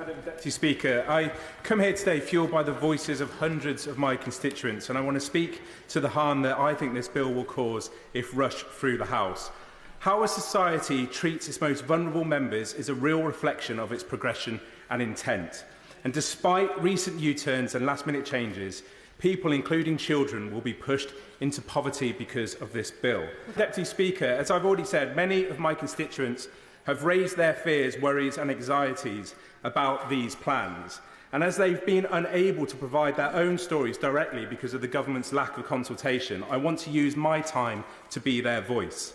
Madam Deputy Speaker, I come here today fuelled by the voices of hundreds of my constituents, and I want to speak to the harm that I think this bill will cause if rushed through the House. How a society treats its most vulnerable members is a real reflection of its progression and intent. And despite recent U-turns and last-minute changes, people, including children, will be pushed into poverty because of this bill. Deputy Speaker, as I've already said, many of my constituents have raised their fears, worries and anxieties about these plans. And as they've been unable to provide their own stories directly because of the government's lack of consultation, I want to use my time to be their voice.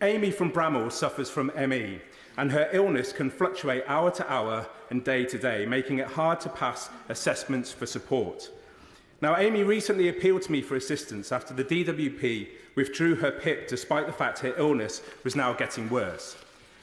Amy from Bramall suffers from ME, and her illness can fluctuate hour to hour and day to day, making it hard to pass assessments for support. Now, Amy recently appealed to me for assistance after the DWP withdrew her PIP despite the fact her illness was now getting worse.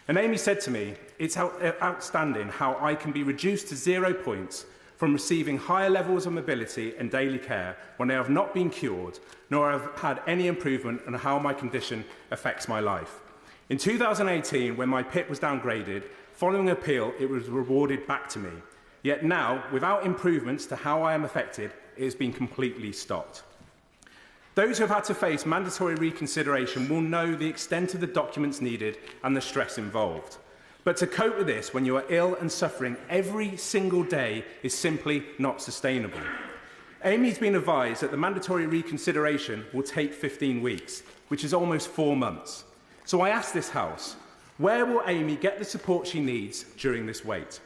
And Amy said to me, "It's outstanding how I can be reduced to 0 points from receiving higher levels of mobility and daily care when I have not been cured, nor have had any improvement on how my condition affects my life. In 2018, when my PIP was downgraded, following appeal, it was rewarded back to me. Yet now, without improvements to how I am affected, it has been completely stopped." Those who have had to face mandatory reconsideration will know the extent of the documents needed and the stress involved. But to cope with this when you are ill and suffering every single day is simply not sustainable. Amy's been advised that the mandatory reconsideration will take 15 weeks, which is almost 4 months. So I ask this House, where will Amy get the support she needs during this wait?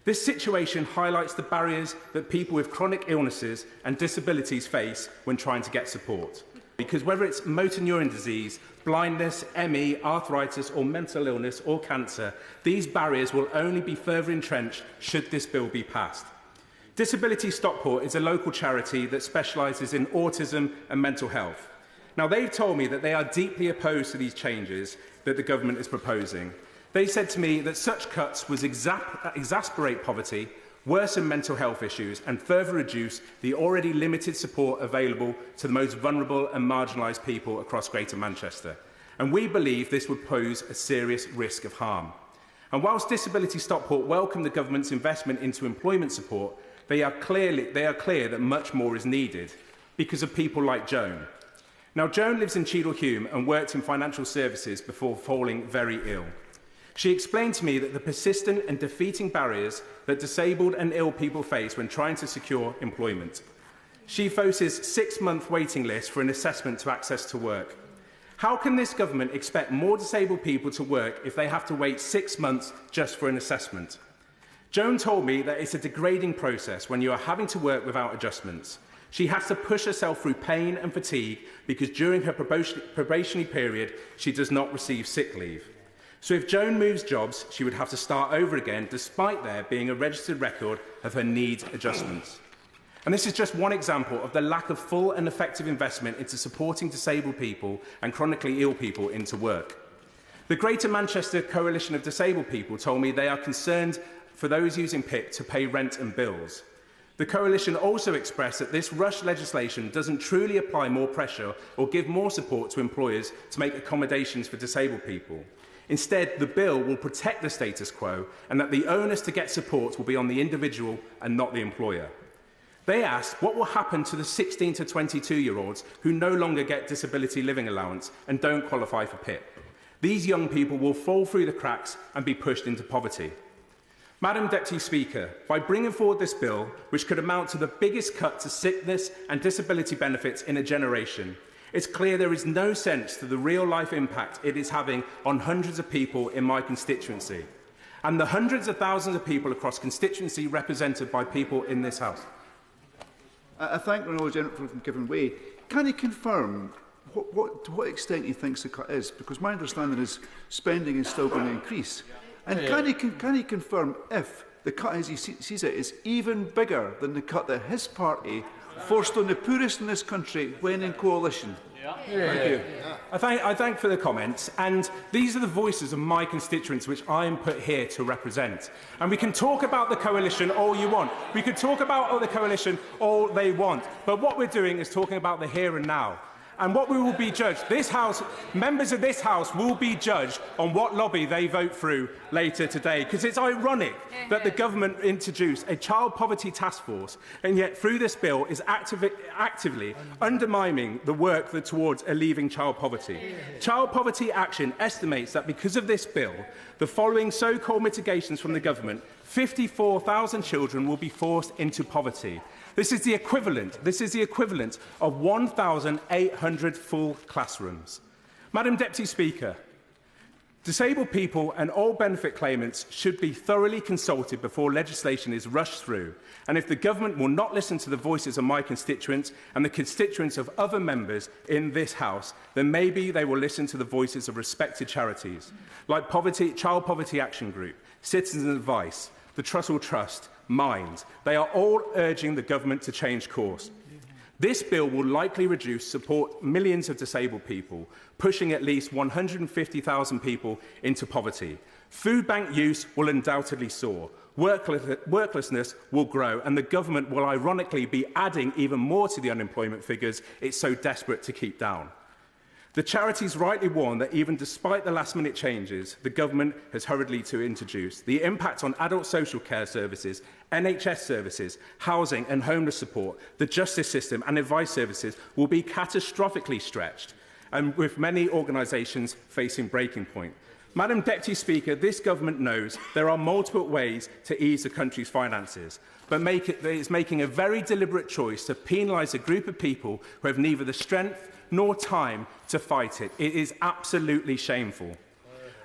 This situation highlights the barriers that people with chronic illnesses and disabilities face when trying to get support. Because whether it's motor neuron disease, blindness, ME, arthritis or mental illness or cancer, these barriers will only be further entrenched should this bill be passed. Disability Stockport is a local charity that specialises in autism and mental health. Now, they've told me that they are deeply opposed to these changes that the government is proposing. They said to me that such cuts would exacerbate poverty, worsen mental health issues and further reduce the already limited support available to the most vulnerable and marginalised people across Greater Manchester. And we believe this would pose a serious risk of harm. And whilst Disability Stockport welcome the government's investment into employment support, they are clear that much more is needed because of people like Joan. Now, Joan lives in Cheadle and worked in financial services before falling very ill. She explained to me that the persistent and defeating barriers that disabled and ill people face when trying to secure employment. She faces 6-month waiting lists for an assessment to access to work. How can this government expect more disabled people to work if they have to wait 6 months just for an assessment? Joan told me that it's a degrading process when you are having to work without adjustments. She has to push herself through pain and fatigue because during her probationary period, she does not receive sick leave. So if Joan moves jobs, she would have to start over again, despite there being a registered record of her needs adjustments. And this is just one example of the lack of full and effective investment into supporting disabled people and chronically ill people into work. The Greater Manchester Coalition of Disabled People told me they are concerned for those using PIP to pay rent and bills. The Coalition also expressed that this rushed legislation doesn't truly apply more pressure or give more support to employers to make accommodations for disabled people. Instead, the bill will protect the status quo and that the onus to get support will be on the individual and not the employer. They asked what will happen to the 16 to 22-year-olds who no longer get disability living allowance and don't qualify for PIP. These young people will fall through the cracks and be pushed into poverty. Madam Deputy Speaker, by bringing forward this bill, which could amount to the biggest cut to sickness and disability benefits in a generation, it's clear there is no sense to the real-life impact it is having on hundreds of people in my constituency and the hundreds of thousands of people across constituency represented by people in this House. I thank the Honourable Gentleman for giving way. Can he confirm to what extent he thinks the cut is? Because my understanding is spending is still going to increase. And can he confirm if the cut, as he sees it, is even bigger than the cut that his party forced on the poorest in this country when in coalition? Thank you. I thank for the comments, and these are the voices of my constituents which I am put here to represent. And we can talk about the coalition all you want. We could talk about the coalition all they want. But what we're doing is talking about the here and now. And what we will be judged, members of this House will be judged on what lobby they vote through later today. Because it's ironic that the government introduced a child poverty task force, and yet through this bill is actively undermining the work towards alleviating child poverty. Child Poverty Action estimates that because of this bill, the following so-called mitigations from the government, 54,000 children will be forced into poverty. This is the equivalent of 1,800 full classrooms. Madam Deputy Speaker, disabled people and all benefit claimants should be thoroughly consulted before legislation is rushed through. And if the government will not listen to the voices of my constituents and the constituents of other members in this House, then maybe they will listen to the voices of respected charities like Child Poverty Action Group, Citizens Advice, the Trussell Trust, Minds. They are all urging the government to change course. This bill will likely support millions of disabled people, pushing at least 150,000 people into poverty. Food bank use will undoubtedly soar. Worklessness will grow, and the government will ironically be adding even more to the unemployment figures it's so desperate to keep down. The charities rightly warn that even despite the last-minute changes the government has hurriedly to introduce, the impact on adult social care services, NHS services, housing and homeless support, the justice system and advice services will be catastrophically stretched, and with many organisations facing breaking point. Madam Deputy Speaker, this government knows there are multiple ways to ease the country's finances, but it's making a very deliberate choice to penalise a group of people who have neither the strength nor time to fight it. It is absolutely shameful.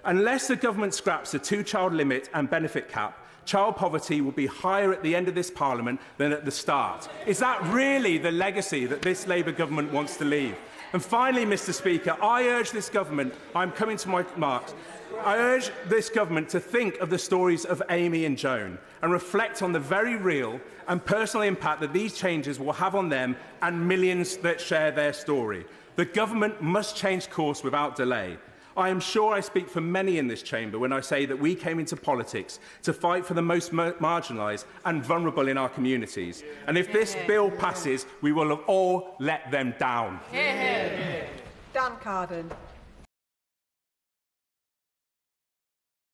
Unless the government scraps the two-child limit and benefit cap, child poverty will be higher at the end of this Parliament than at the start. Is that really the legacy that this Labour government wants to leave? And finally, Mr Speaker, I urge this government, I'm coming to my marks, I urge this government to think of the stories of Amy and Joan and reflect on the very real and personal impact that these changes will have on them and millions that share their story. The government must change course without delay. I am sure I speak for many in this chamber when I say that we came into politics to fight for the most marginalised and vulnerable in our communities. And if this bill passes, we will have all let them down. Dan Carden.